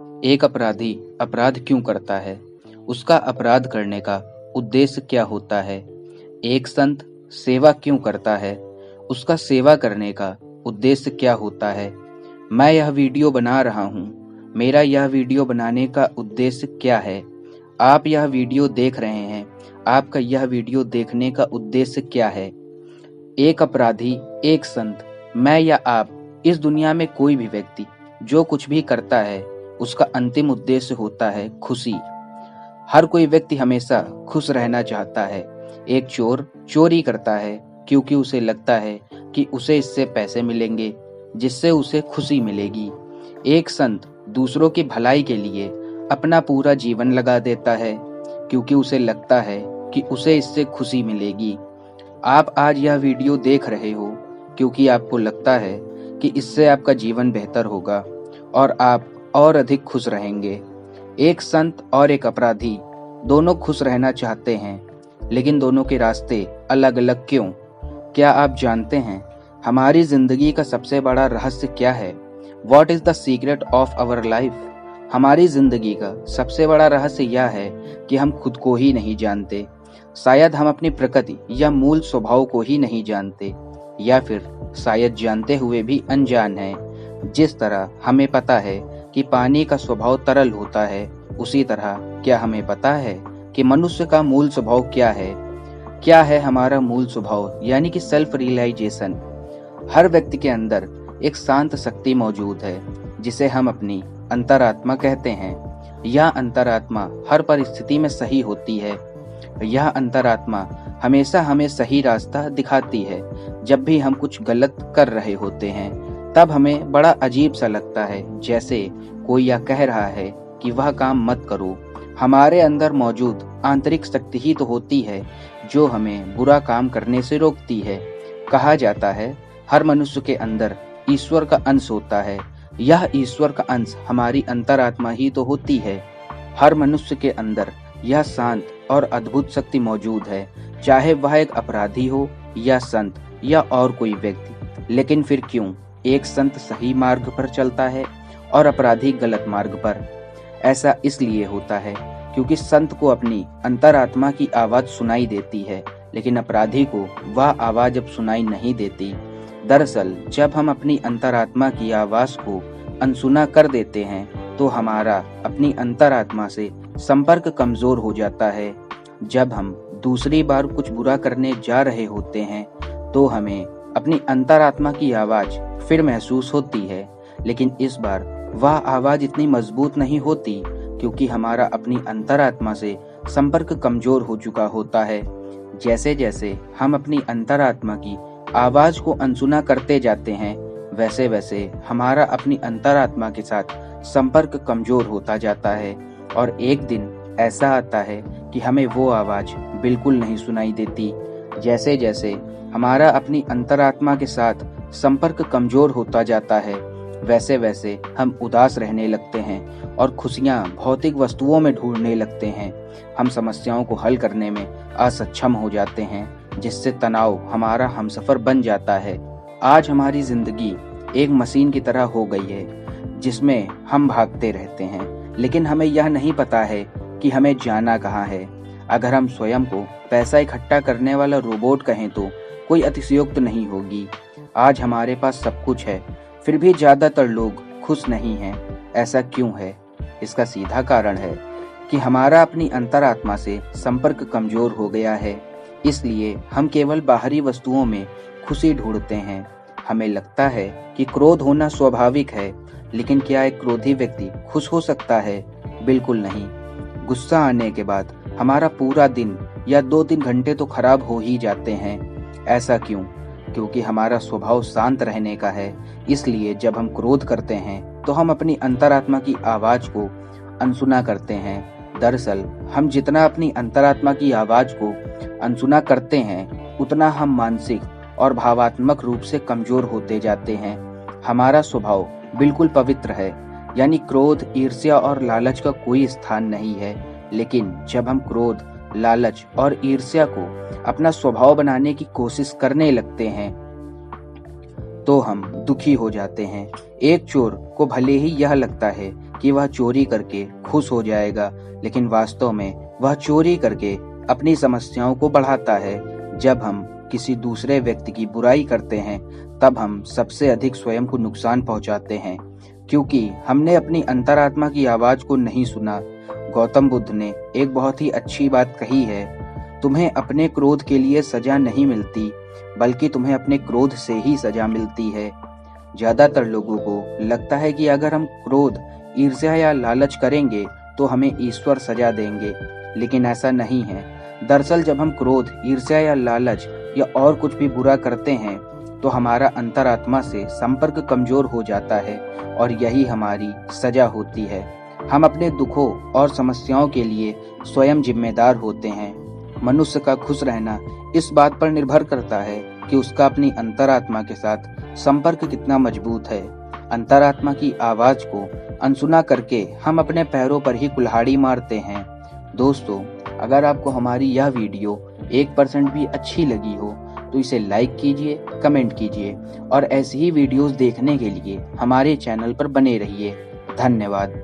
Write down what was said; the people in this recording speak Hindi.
एक अपराधी अपराध क्यों करता है? उसका अपराध करने का उद्देश्य क्या होता है? एक संत सेवा क्यों करता है? उसका सेवा करने का उद्देश्य क्या होता है? मैं यह वीडियो बना रहा हूँ। मेरा यह वीडियो बनाने का उद्देश्य क्या है? आप यह वीडियो देख रहे हैं। आपका यह वीडियो देखने का उद्देश्य क्या है? एक अपराधी, एक संत, मैं या आप, इस दुनिया में कोई भी व्यक्ति जो कुछ भी करता है उसका अंतिम उद्देश्य होता है खुशी। हर कोई व्यक्ति हमेशा खुश रहना चाहता है। एक चोर चोरी करता है क्योंकि उसे लगता है कि उसे इससे पैसे मिलेंगे जिससे उसे खुशी मिलेगी। एक संत दूसरों की भलाई के लिए अपना पूरा जीवन लगा देता है क्योंकि उसे लगता है कि उसे इससे खुशी मिलेगी। आप आज यह वीडियो देख रहे हो क्योंकि आपको लगता है कि इससे आपका जीवन बेहतर होगा और आप और अधिक खुश रहेंगे। एक संत और एक अपराधी दोनों खुश रहना चाहते हैं, लेकिन दोनों के रास्ते अलग अलग क्यों? क्या आप जानते हैं हमारी जिंदगी का सबसे बड़ा रहस्य क्या है? What is the secret of our life? हमारी जिंदगी का सबसे बड़ा रहस्य यह है कि हम खुद को ही नहीं जानते। शायद हम अपनी प्रकृति या मूल स्वभाव को ही नहीं जानते, या फिर शायद जानते हुए भी अनजान हैं। जिस तरह हमें पता है कि पानी का स्वभाव तरल होता है, उसी तरह क्या हमें पता है कि मनुष्य का मूल स्वभाव क्या है? क्या है हमारा मूल स्वभाव, यानी कि सेल्फ रियलाइजेशन? हर व्यक्ति के अंदर एक शांत शक्ति मौजूद है जिसे हम अपनी अंतरात्मा कहते हैं। यह अंतरात्मा हर परिस्थिति में सही होती है। यह अंतरात्मा हमेशा हमें सही रास्ता दिखाती है। जब भी हम कुछ गलत कर रहे होते हैं तब हमें बड़ा अजीब सा लगता है, जैसे कोई यह कह रहा है कि वह काम मत करो। हमारे अंदर मौजूद आंतरिक शक्ति ही तो होती है जो हमें बुरा काम करने से रोकती है। कहा जाता है हर मनुष्य के अंदर ईश्वर का अंश होता है। यह ईश्वर का अंश हमारी अंतरात्मा ही तो होती है। हर मनुष्य के अंदर यह शांत और अद्भुत शक्ति मौजूद है, चाहे वह एक अपराधी हो या संत या और कोई व्यक्ति। लेकिन फिर क्यों एक संत सही मार्ग पर चलता है और अपराधी गलत मार्ग पर? ऐसा इसलिए होता है क्योंकि संत को अपनी अंतरात्मा की आवाज सुनाई देती है, लेकिन अपराधी को वह आवाज अब सुनाई नहीं देती। दरअसल जब हम अपनी अंतरात्मा की आवाज को अनसुना कर देते हैं तो हमारा अपनी अंतरात्मा से संपर्क कमजोर हो जाता है। जब हम दूसरी बार कुछ बुरा करने जा रहे होते हैं तो हमें अपनी अंतरात्मा की आवाज फिर महसूस होती है, लेकिन इस बार वह आवाज इतनी मजबूत नहीं होती क्योंकि हमारा अपनी अंतरात्मा से संपर्क कमजोर हो चुका होता है। जैसे जैसे हम अपनी अंतरात्मा की आवाज को अनसुना करते जाते हैं, वैसे वैसे हमारा अपनी अंतरात्मा के साथ संपर्क कमजोर होता जाता है और एक दिन ऐसा आता है कि हमें वो आवाज बिल्कुल नहीं सुनाई देती। जैसे जैसे हमारा अपनी अंतरात्मा के साथ संपर्क कमजोर होता जाता है, वैसे वैसे हम उदास रहने लगते हैं और खुशियां भौतिक वस्तुओं में ढूंढने लगते हैं। हम समस्याओं को हल करने में असक्षम हो जाते हैं, जिससे तनाव हमारा हमसफर बन जाता है। आज हमारी जिंदगी एक मशीन की तरह हो गई है जिसमें हम भागते रहते हैं, लेकिन हमें यह नहीं पता है कि हमें जाना कहाँ है। अगर हम स्वयं को पैसा इकट्ठा करने वाला रोबोट कहें तो कोई अतिशयोक्ति नहीं होगी। आज हमारे पास सब कुछ है, फिर भी ज्यादातर लोग खुश नहीं हैं। ऐसा क्यों है? इसका सीधा कारण है कि हमारा अपनी अंतरात्मा से संपर्क कमजोर हो गया है। इसलिए हम केवल बाहरी वस्तुओं में खुशी ढूंढते हैं। हमें लगता है कि क्रोध होना स्वाभाविक है, लेकिन क्या एक क्रोधी व्यक्ति खुश हो सकता है? बिल्कुल नहीं। गुस्सा आने के बाद हमारा पूरा दिन या 2-3 घंटे तो खराब हो ही जाते हैं। ऐसा क्यों? क्योंकि हमारा स्वभाव शांत रहने का है। इसलिए जब हम क्रोध करते हैं तो हम अपनी अंतरात्मा की आवाज को अनसुना करते हैं। दरअसल हम जितना अपनी अंतरात्मा की आवाज को अनसुना करते हैं, उतना हम मानसिक और भावात्मक रूप से कमजोर होते जाते हैं। हमारा स्वभाव बिल्कुल पवित्र है, यानी क्रोध, ईर्ष्या और लालच का कोई स्थान नहीं है। लेकिन जब हम क्रोध, लालच और ईर्ष्या को अपना स्वभाव बनाने की कोशिश करने लगते हैं तो हम दुखी हो जाते हैं। एक चोर को भले ही यह लगता है कि वह चोरी करके खुश हो जाएगा, लेकिन वास्तव में वह चोरी करके अपनी समस्याओं को बढ़ाता है। जब हम किसी दूसरे व्यक्ति की बुराई करते हैं, तब हम सबसे अधिक स्वयं को नुकसान पहुंचाते हैं, क्योंकि हमने अपनी अंतरात्मा की आवाज को नहीं सुना। गौतम बुद्ध ने एक बहुत ही अच्छी बात कही है, तुम्हें अपने क्रोध के लिए सजा नहीं मिलती, बल्कि तुम्हें अपने क्रोध से ही सजा मिलती है। ज्यादातर लोगों को लगता है कि अगर हम क्रोध, ईर्ष्या या लालच करेंगे तो हमें ईश्वर सजा देंगे, लेकिन ऐसा नहीं है। दरअसल जब हम क्रोध, ईर्ष्या या लालच या और कुछ भी बुरा करते हैं, तो हमारा अंतरात्मा से संपर्क कमजोर हो जाता है और यही हमारी सजा होती है। हम अपने दुखों और समस्याओं के लिए स्वयं जिम्मेदार होते हैं। मनुष्य का खुश रहना इस बात पर निर्भर करता है कि उसका अपनी अंतरात्मा के साथ संपर्क कितना मजबूत है। अंतरात्मा की आवाज को अनसुना करके हम अपने पैरों पर ही कुल्हाड़ी मारते हैं। दोस्तों, अगर आपको हमारी यह वीडियो 1% भी अच्छी लगी हो तो इसे लाइक कीजिए, कमेंट कीजिए और ऐसी ही वीडियोस देखने के लिए हमारे चैनल पर बने रहिए। धन्यवाद।